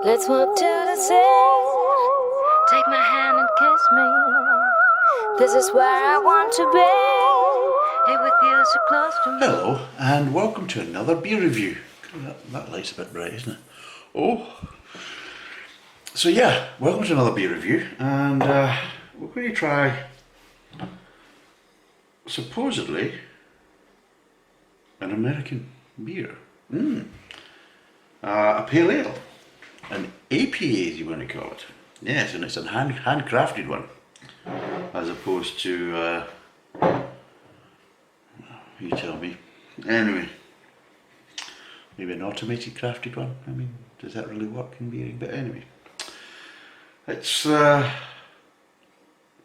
Let's walk to the sea. Take my hand and kiss me. This is where I want to be. Here with you, so close to me. Hello, and welcome to another beer review. That light's a bit bright, isn't it? Oh, so yeah, welcome to another beer review, and we're going to try supposedly an American beer. A pale ale, an APA as you want to call it. Yes, and it's a handcrafted one, as opposed to, you tell me. Anyway, maybe an automated crafted one. I mean, does that really work in beering? But anyway, it's apparently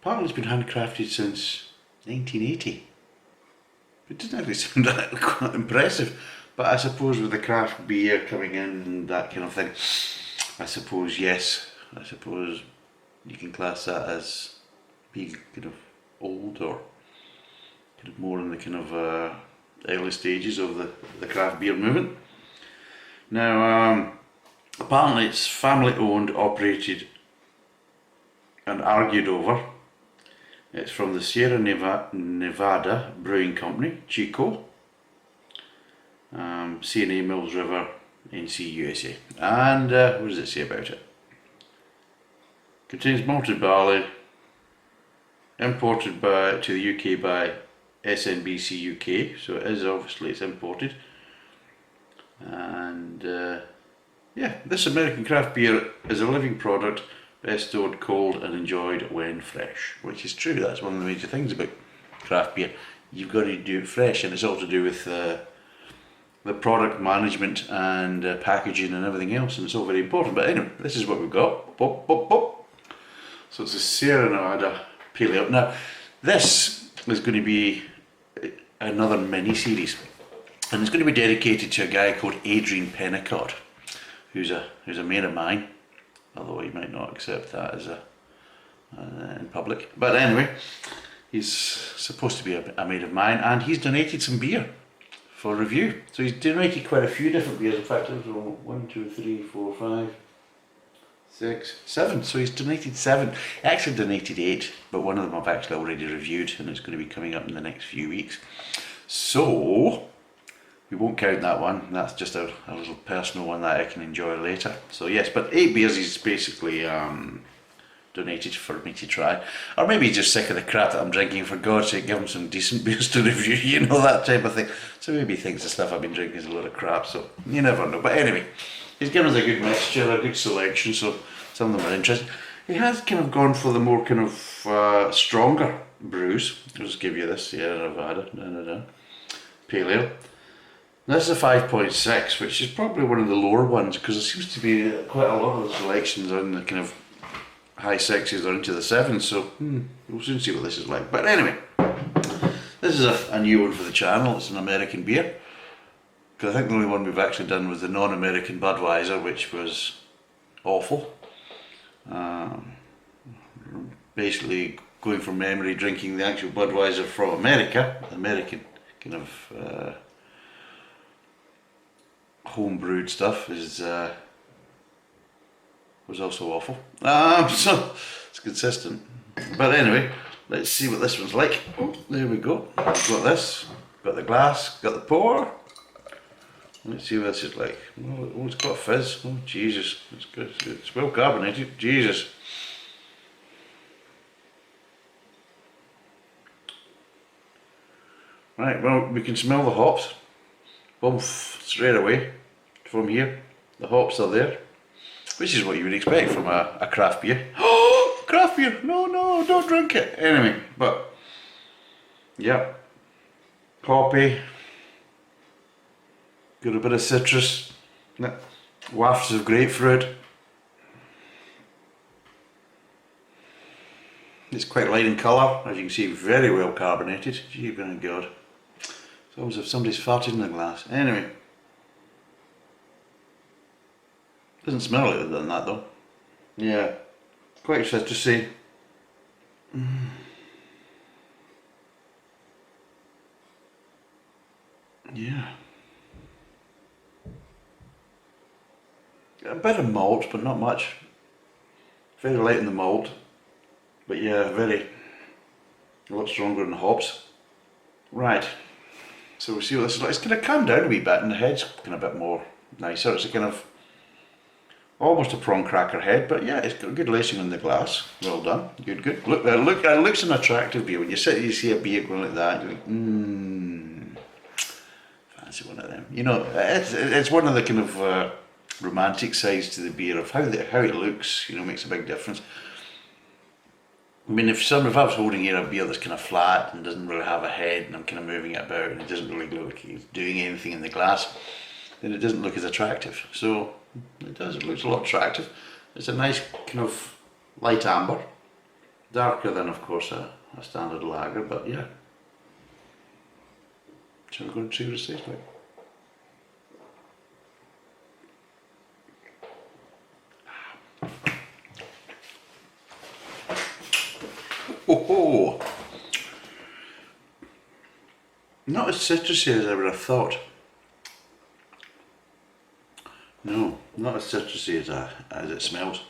it's been handcrafted since 1980. It doesn't actually sound that quite impressive, but I suppose with the craft beer coming in and that kind of thing, I suppose yes, I suppose you can class that as being kind of old or kind of more in the kind of early stages of the craft beer movement. Now, apparently it's family owned, operated and argued over. It's from the Sierra Nevada Brewing Company, Chico, CNA Mills River, NC, USA. And what does it say about it? Contains malted barley, imported to the UK by SNBC UK, so it is obviously it's imported. And yeah, this American craft beer is a living product, best stored cold and enjoyed when fresh, which is true. That's one of the major things about craft beer. You've got to do it fresh, and it's all to do with the product management and packaging and everything else, and it's all very important. But anyway, this is what we've got. Pop, pop, pop. So it's a Sierra Nevada Pale Ale. Now, this is going to be another mini series, and it's going to be dedicated to a guy called Adrian Pennicott, who's a mate of mine, although he might not accept that as in public. But anyway, he's supposed to be a mate of mine, and he's donated some beer for review. So he's donated quite a few different beers. In fact, there's 1, 2, 3, 4, 5, 6, 7. So he's donated 7. He actually donated 8, but one of them I've actually already reviewed, and it's going to be coming up in the next few weeks. So we won't count that one. That's just a little personal one that I can enjoy later. So yes, but 8 beers he's basically donated for me to try. Or maybe he's just sick of the crap that I'm drinking. For God's sake, give him some decent beers to review, you know, that type of thing. So maybe he thinks the stuff I've been drinking is a load of crap, so you never know. But anyway, he's given us a good mixture, a good selection, so some of them are interesting. He has kind of gone for the more kind of stronger brews. I'll just give you this, Sierra Nevada, Pale Ale. This is a 5.6, which is probably one of the lower ones, because there seems to be quite a lot of the selections on the kind of high 6s or into the 7s, so we'll soon see what this is like. But anyway, this is a new one for the channel. It's an American beer, because I think the only one we've actually done was the non-American Budweiser, which was awful. Basically going from memory, drinking the actual Budweiser from America, American kind of home-brewed stuff was also awful. So it's consistent. But anyway, let's see what this one's like. Oh, there we go. We've got this, got the glass, got the pour. Let's see what this is like. Oh, it's got fizz. Oh, Jesus. It's good. It's well carbonated. Jesus. Right, well, we can smell the hops. Boom, straight away from here. The hops are there, which is what you would expect from a craft beer. Oh, craft beer! No, don't drink it. Anyway, but yeah, hoppy. Got a bit of citrus, wafts of grapefruit. It's quite light in colour, as you can see, very well carbonated. Gee, my God. It's almost as if somebody's farted in the glass. Anyway. Doesn't smell like that though. Yeah, quite citrusy. Yeah. A bit of malt, but not much. Very light in the malt, but yeah, a lot stronger in the hops. Right, so we'll see what this is like. It's kind of calmed down a wee bit, and the head's kind of a bit more nicer. It's a kind of almost a prawn cracker head, but yeah, it's got good lacing on the glass. Well done, good, good. Look, it looks an attractive beer. When you sit, you see a beer going like that, you're like, fancy one of them. You know, it's one of the kind of romantic sides to the beer of how it looks. You know, makes a big difference. I mean, if I was holding here a beer that's kind of flat and doesn't really have a head, and I'm kind of moving it about, and it doesn't really look like it's doing anything in the glass, then it doesn't look as attractive. So it does. It looks a lot attractive. It's a nice kind of light amber, darker than, of course, a standard lager. But yeah. So we're going to see what it tastes like. Oh, not as citrusy as I would have thought. No, not as citrusy as it smells.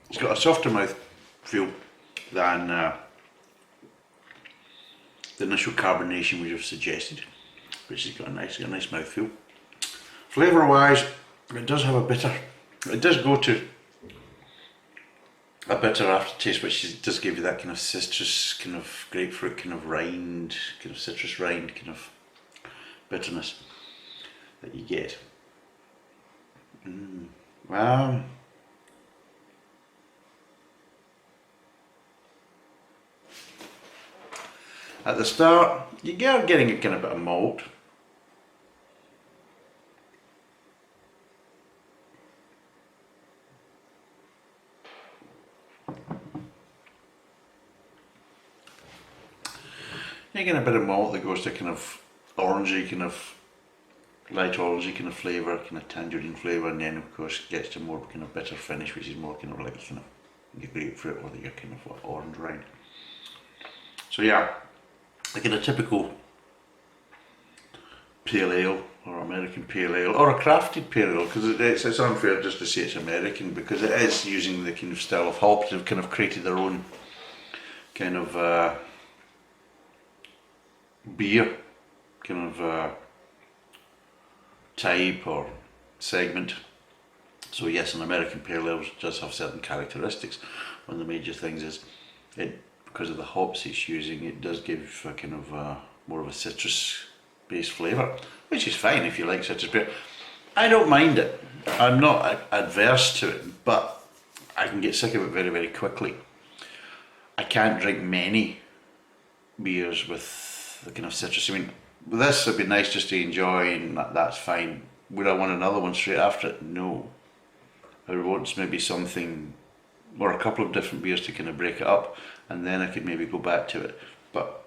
It's got a softer mouth feel than the initial carbonation we have suggested, which has got a nice mouth feel. Flavour wise, it does have a bitter. It does go to a bitter aftertaste, which does give you that kind of citrus, kind of grapefruit, kind of rind, kind of citrus rind, kind of bitterness that you get. At the start, you are getting a kind of bit of malt. You get a bit of malt that goes to kind of orangey, kind of light orangey kind of flavour, kind of tangerine flavour, and then of course gets to more kind of bitter finish, which is more kind of like kind of your grapefruit or your kind of orange rind. So yeah, like in a typical pale ale or American pale ale or a crafted pale ale, because it's unfair just to say it's American, because it is using the kind of style of hops. They've kind of created their own kind of beer kind of type or segment. So yes, an American pale ale does have certain characteristics. One of the major things is it, because of the hops it's using, it does give a kind of more of a citrus based flavour, which is fine if you like citrus beer. I don't mind it. I'm not adverse to it, but I can get sick of it very, very quickly. I can't drink many beers with the kind of citrus. I mean, with this it'd be nice just to enjoy, and that's fine. Would I want another one straight after it? No. I would want maybe something, or a couple of different beers to kind of break it up, and then I could maybe go back to it. But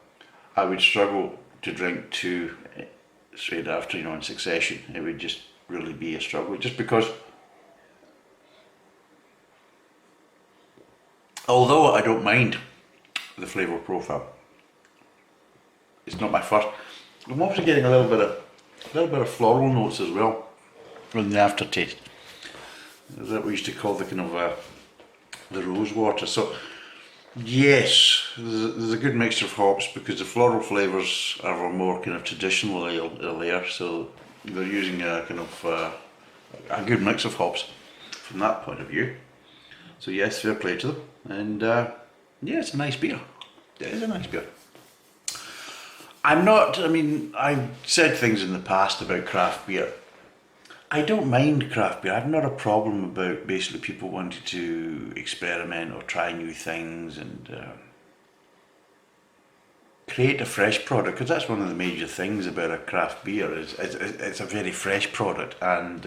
I would struggle to drink two straight after, you know, in succession. It would just really be a struggle, just because although I don't mind the flavour profile, it's not my first. I'm also getting a little bit of floral notes as well in the aftertaste. Is that what we used to call the kind of the rose water? So yes, there's a good mixture of hops, because the floral flavours are more kind of traditional ale there. So they're using a kind of a good mix of hops from that point of view. So yes, fair play to them, and yeah, it's a nice beer. It is a nice beer. I mean, I've said things in the past about craft beer. I don't mind craft beer. I've not a problem about basically people wanting to experiment or try new things and create a fresh product, because that's one of the major things about a craft beer is it's a very fresh product, and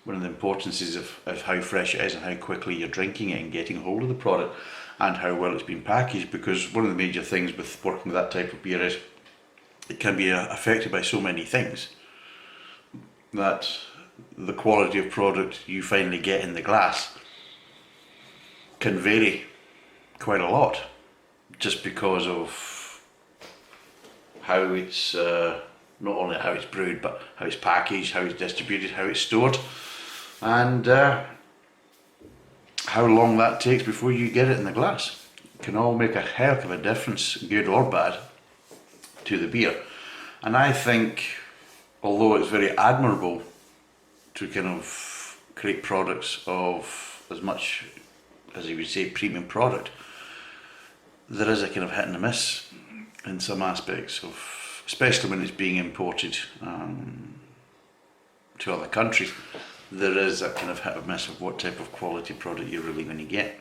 one of the importances of how fresh it is and how quickly you're drinking it and getting hold of the product and how well it's been packaged, because one of the major things with working with that type of beer is it can be affected by so many things that the quality of product you finally get in the glass can vary quite a lot, just because of how it's not only how it's brewed, but how it's packaged, how it's distributed, how it's stored, and how long that takes before you get it in the glass. It can all make a heck of a difference, good or bad, to the beer. And I think, although it's very admirable to kind of create products of as much as you would say premium product, there is a kind of hit and a miss in some aspects of, especially when it's being imported to other countries. There is a kind of hit and miss of what type of quality product you're really going to get.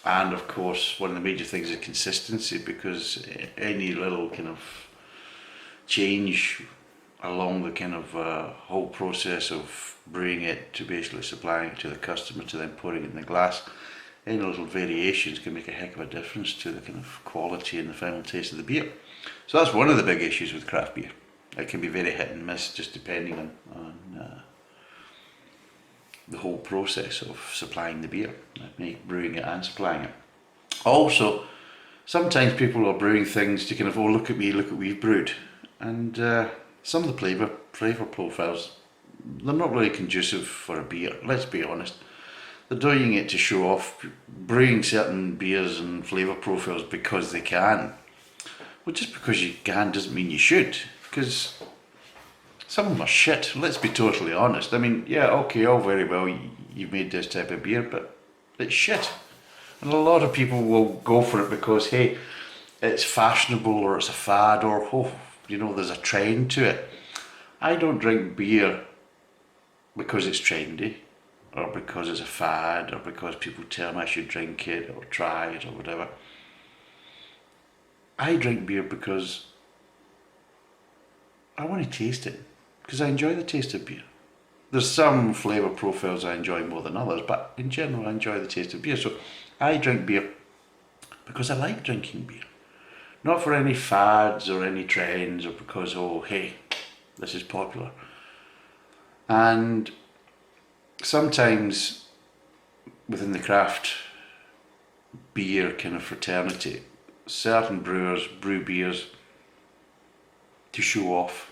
And of course, one of the major things is consistency, because any little kind of change along the kind of whole process of brewing it to basically supplying it to the customer to then pouring it in the glass, any little variations can make a heck of a difference to the kind of quality and the final taste of the beer. So that's one of the big issues with craft beer. It can be very hit and miss, just depending on the whole process of supplying the beer, brewing it and supplying it. Also, sometimes people are brewing things to kind of, oh, look at me, look what we've brewed. And some of the flavour profiles, they're not really conducive for a beer, let's be honest. They're doing it to show off, brewing certain beers and flavour profiles because they can. Well, just because you can doesn't mean you should, because some of them are shit, let's be totally honest. I mean, yeah, okay, all very well, you've made this type of beer, but it's shit. And a lot of people will go for it because, hey, it's fashionable, or it's a fad, or, oh, you know, there's a trend to it. I don't drink beer because it's trendy, or because it's a fad, or because people tell me I should drink it, or try it, or whatever. I drink beer because I want to taste it, because I enjoy the taste of beer. There's some flavour profiles I enjoy more than others, but in general I enjoy the taste of beer. So I drink beer because I like drinking beer. Not for any fads or any trends, or because, oh, hey, this is popular. And sometimes within the craft beer kind of fraternity, certain brewers brew beers to show off,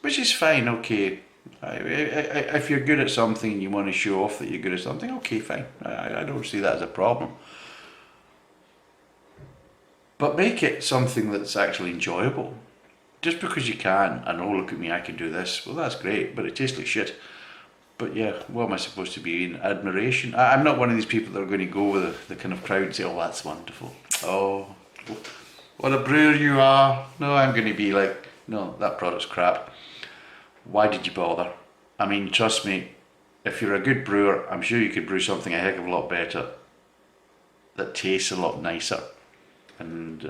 which is fine, okay. If you're good at something and you want to show off that you're good at something, okay, fine. I don't see that as a problem. But make it something that's actually enjoyable. Just because you can, and oh, look at me, I can do this, well, that's great, but it tastes like shit. But yeah, what am I supposed to be in admiration? I'm not one of these people that are going to go with the kind of crowd and say, oh, that's wonderful. Oh, what a brewer you are. No, I'm going to be like, no, that product's crap. Why did you bother? I mean, trust me, if you're a good brewer, I'm sure you could brew something a heck of a lot better that tastes a lot nicer and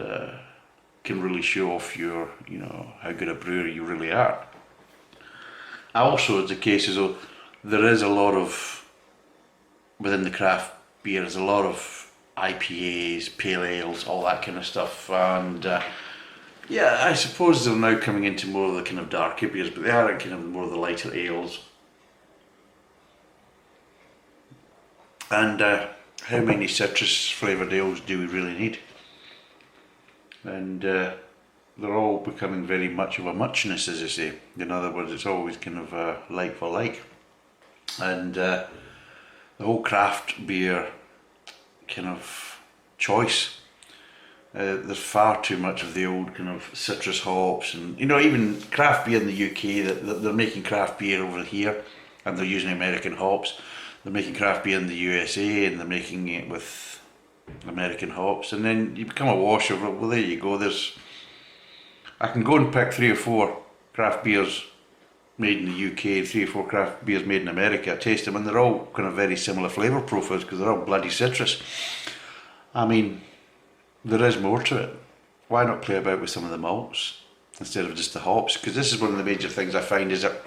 can really show off your, you know, how good a brewer you really are. Also, it's the case as though there is a lot of, within the craft beer, there's a lot of IPAs, pale ales, all that kind of stuff, and yeah, I suppose they're now coming into more of the kind of darker beers, but they are kind of more of the lighter ales. And how many citrus flavoured ales do we really need? And they're all becoming very much of a muchness, as I say. In other words, it's always kind of like for like. And the whole craft beer kind of choice, there's far too much of the old kind of citrus hops, and you know, even craft beer in the UK, that they're making craft beer over here and they're using American hops. They're making craft beer in the USA and they're making it with American hops, and then you become a wash over it. Well, there you go, I can go and pick 3 or 4 craft beers made in the UK, 3 or 4 craft beers made in America, taste them, and they're all kind of very similar flavour profiles because they're all bloody citrus. I mean, there is more to it. Why not play about with some of the malts instead of just the hops? Because this is one of the major things I find, is that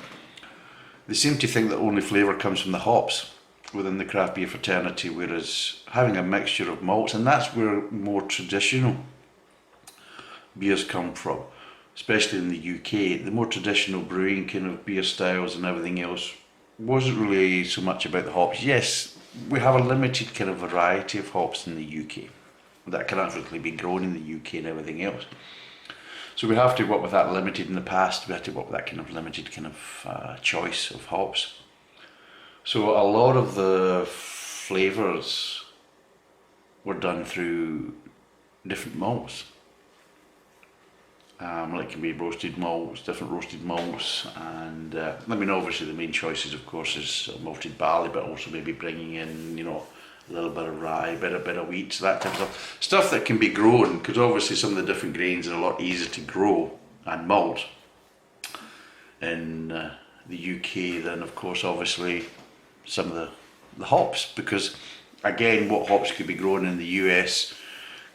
they seem to think that only flavour comes from the hops within the craft beer fraternity, whereas having a mixture of malts, and that's where more traditional beers come from, especially in the UK. The more traditional brewing kind of beer styles and everything else wasn't really so much about the hops. Yes, we have a limited kind of variety of hops in the UK that can actually be grown in the UK and everything else. So we have to work with that limited in the past. We had to work with that kind of limited kind of choice of hops. So a lot of the flavours were done through different malts. Like can be roasted malts, different roasted malts, and I mean obviously the main choices of course is malted barley, but also maybe bringing in, you know, a little bit of rye, a bit of wheat, so that type of stuff that can be grown, because obviously some of the different grains are a lot easier to grow and malt in the UK than of course obviously some of the hops, because again what hops could be grown in the US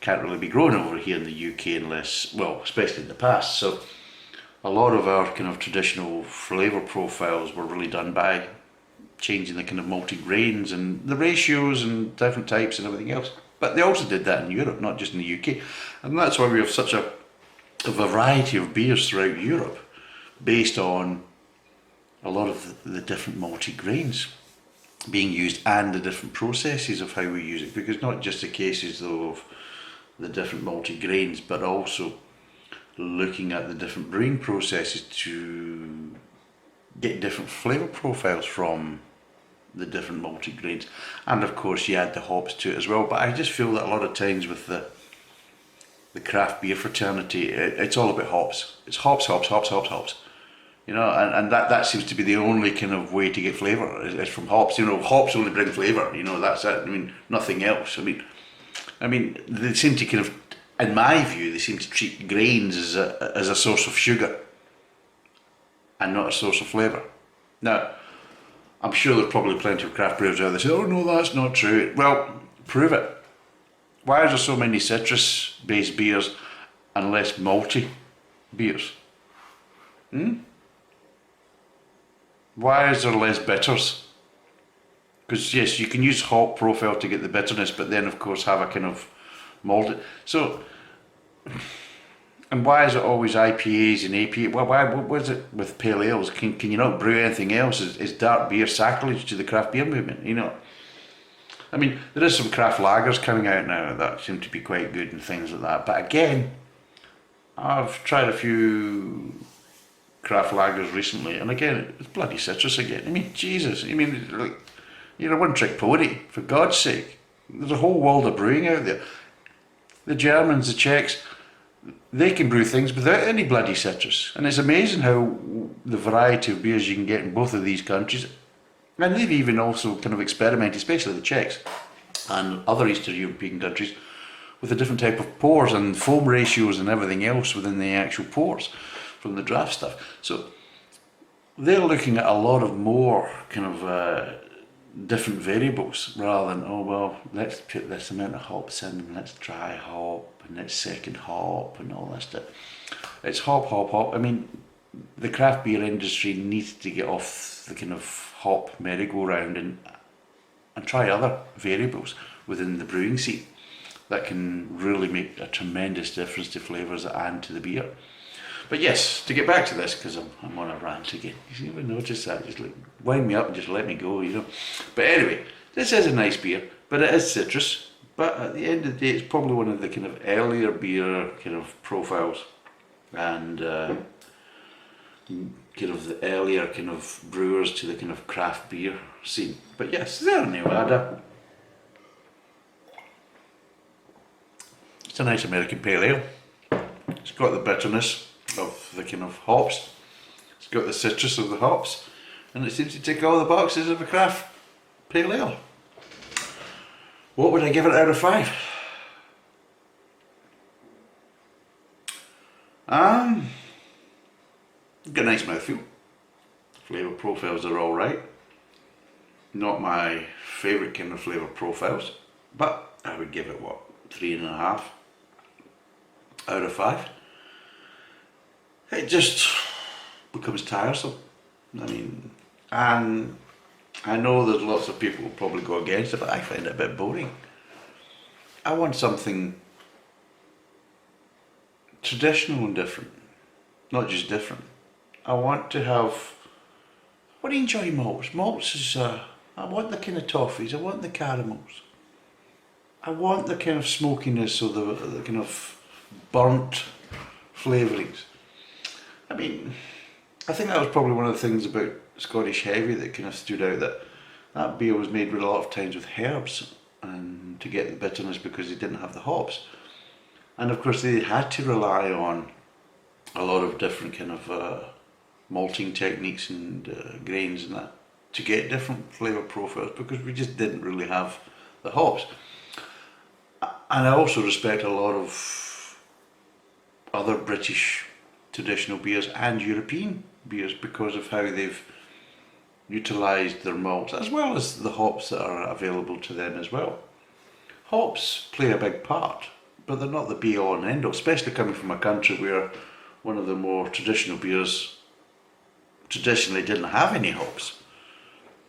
can't really be grown over here in the UK unless, well, especially in the past. So a lot of our kind of traditional flavour profiles were really done by changing the kind of malted grains and the ratios and different types and everything else. But they also did that in Europe, not just in the UK. And that's why we have such a variety of beers throughout Europe based on a lot of the different malted grains being used and the different processes of how we use it. Because not just the cases though of the different malted grains, but also looking at the different brewing processes to get different flavour profiles from the different malted grains. And of course you add the hops to it as well. But I just feel that a lot of times with the craft beer fraternity, it's all about hops. It's hops, hops, hops, hops, hops. You know, and that seems to be the only kind of way to get flavour is from hops. You know, hops only bring flavour, you know, that's it. I mean, nothing else. I mean, they seem to kind of, in my view, they seem to treat grains as a source of sugar and not a source of flavour. Now, I'm sure there's probably plenty of craft brewers out there that say, oh no, that's not true. Well, prove it. Why is there so many citrus-based beers and less malty beers? Why is there less bitters? Because yes, you can use hop profile to get the bitterness, but then of course have a kind of malted. So, and why is it always IPAs and APA? Well, why? What is it with pale ales? Can you not brew anything else? Is dark beer sacrilege to the craft beer movement? You know, I mean, there is some craft lagers coming out now that seem to be quite good and things like that. But again, I've tried a few craft lagers recently, and again, it's bloody citrus again. I mean, Jesus, I mean, like, you're a one-trick pony, for God's sake. There's a whole world of brewing out there. The Germans, the Czechs, they can brew things without any bloody citrus. And it's amazing how the variety of beers you can get in both of these countries. And they've even also kind of experimented, especially the Czechs and other Eastern European countries, with a different type of pours and foam ratios and everything else within the actual pours from the draft stuff. So they're looking at a lot of more kind of different variables rather than, oh well, let's put this amount of hops in, and let's dry hop and let's second hop and all that stuff. It's hop, hop, hop. I mean, the craft beer industry needs to get off the kind of hop merry-go-round and try other variables within the brewing scene that can really make a tremendous difference to flavours and to the beer. But yes, to get back to this, because I'm on a rant again. You ever notice that? Just like wind me up and just let me go, you know. But anyway, this is a nice beer, but it is citrus. But at the end of the day, it's probably one of the kind of earlier beer kind of profiles, and kind of the earlier kind of brewers to the kind of craft beer scene. But yes, Sierra Nevada. It's a nice American pale ale. It's got the bitterness of the kind of hops. It's got the citrus of the hops, and it seems to tick all the boxes of a craft pale ale. What would I give it out of 5? Got a nice mouthfeel. Flavour profiles are alright. Not my favourite kind of flavour profiles, but I would give it, what, 3.5 out of 5. It just becomes tiresome. I mean, and I know there's lots of people who probably go against it, but I find it a bit boring. I want something traditional and different, not just different. I want to have, what do you enjoy malts? Malts is, I want the kind of toffees, I want the caramels. I want the kind of smokiness or the kind of burnt flavourings. I mean, I think that was probably one of the things about Scottish Heavy that kind of stood out, that beer was made with a lot of times with herbs and to get the bitterness because they didn't have the hops. And of course they had to rely on a lot of different kind of malting techniques and grains and that to get different flavour profiles because we just didn't really have the hops. And I also respect a lot of other British traditional beers and European beers because of how they've utilised their malts as well as the hops that are available to them as well. Hops play a big part, but they're not the be all and end all, especially coming from a country where one of the more traditional beers traditionally didn't have any hops.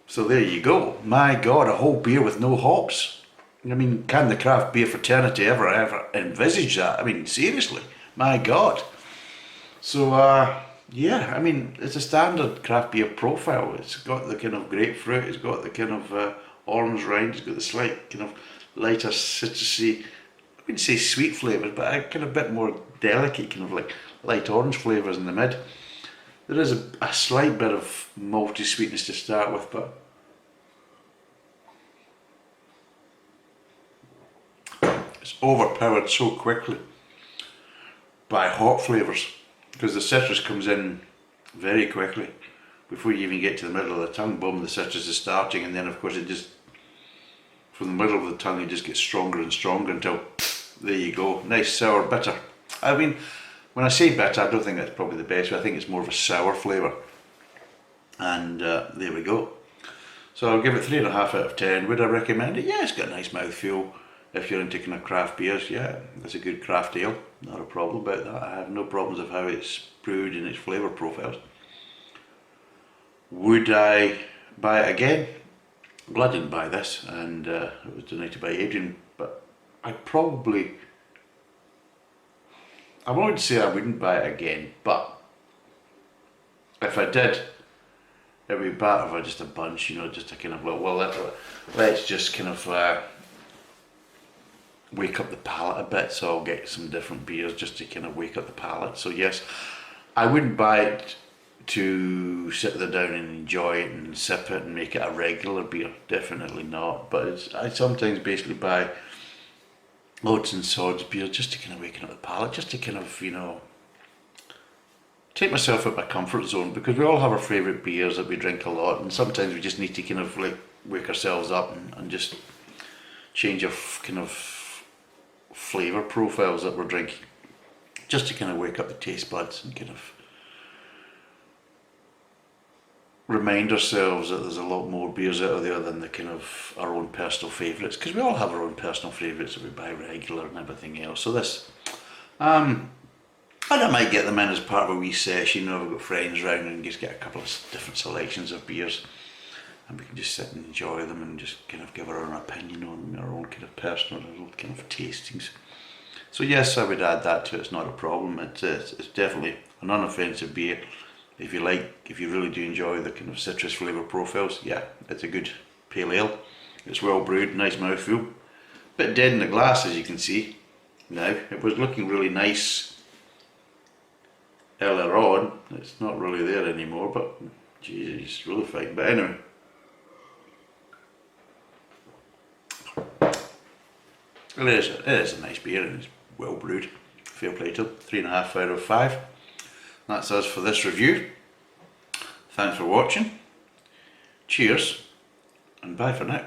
So there you go. My God, a whole beer with no hops. I mean, can the craft beer fraternity ever envisage that? I mean, seriously, my God. So, yeah, I mean, it's a standard craft beer profile. It's got the kind of grapefruit, it's got the kind of orange rind, it's got the slight kind of lighter citrusy, I wouldn't say sweet flavours, but a kind of bit more delicate, kind of like light orange flavours in the mid. There is a slight bit of malty sweetness to start with, but it's overpowered so quickly by hop flavours because the citrus comes in very quickly. Before you even get to the middle of the tongue, boom, the citrus is starting, and then of course it just, from the middle of the tongue, it just gets stronger and stronger until, there you go, nice sour bitter. I mean, when I say bitter, I don't think that's probably the best way. I think it's more of a sour flavour. And there we go. So I'll give it 3.5 out of 10. Would I recommend it? Yeah, it's got a nice mouthfeel. If you're into kind of craft beers, yeah, it's a good craft ale. Not a problem about that. I have no problems of how it's brewed and its flavour profiles. Would I buy it again? Well, I didn't buy this, and it was donated by Adrian, but I won't say I wouldn't buy it again, but if I did, it would be better for just a bunch, you know, just to kind of like, well, let's just kind of wake up the palate a bit, so I'll get some different beers just to kind of wake up the palate. So yes, I wouldn't buy it to sit there down and enjoy it and sip it and make it a regular beer, definitely not. But I sometimes basically buy odds and sods beer just to kind of waken up the palate, just to kind of, you know, take myself out of my comfort zone, because we all have our favourite beers that we drink a lot, and sometimes we just need to kind of like wake ourselves up and just change our kind of flavour profiles that we're drinking, just to kind of wake up the taste buds and kind of remind ourselves that there's a lot more beers out there than the kind of our own personal favourites, because we all have our own personal favourites that we buy regular and everything else. So this, and I might get them in as part of a wee session, you know, we've got friends round and just get a couple of different selections of beers and we can just sit and enjoy them and just kind of give our own opinion on our own kind of personal little kind of tastings. So yes, I would add that to it. It's not a problem. It's definitely an unoffensive beer. If you really do enjoy the kind of citrus flavour profiles, yeah, it's a good pale ale. It's well brewed, nice mouthfeel. Bit dead in the glass, as you can see. Now, it was looking really nice earlier on. It's not really there anymore, but geez, it's really fine. But anyway, it is a nice beer and it's well brewed. Fair play to them. 3.5 out of 5. That's us for this review. Thanks for watching. Cheers and bye for now.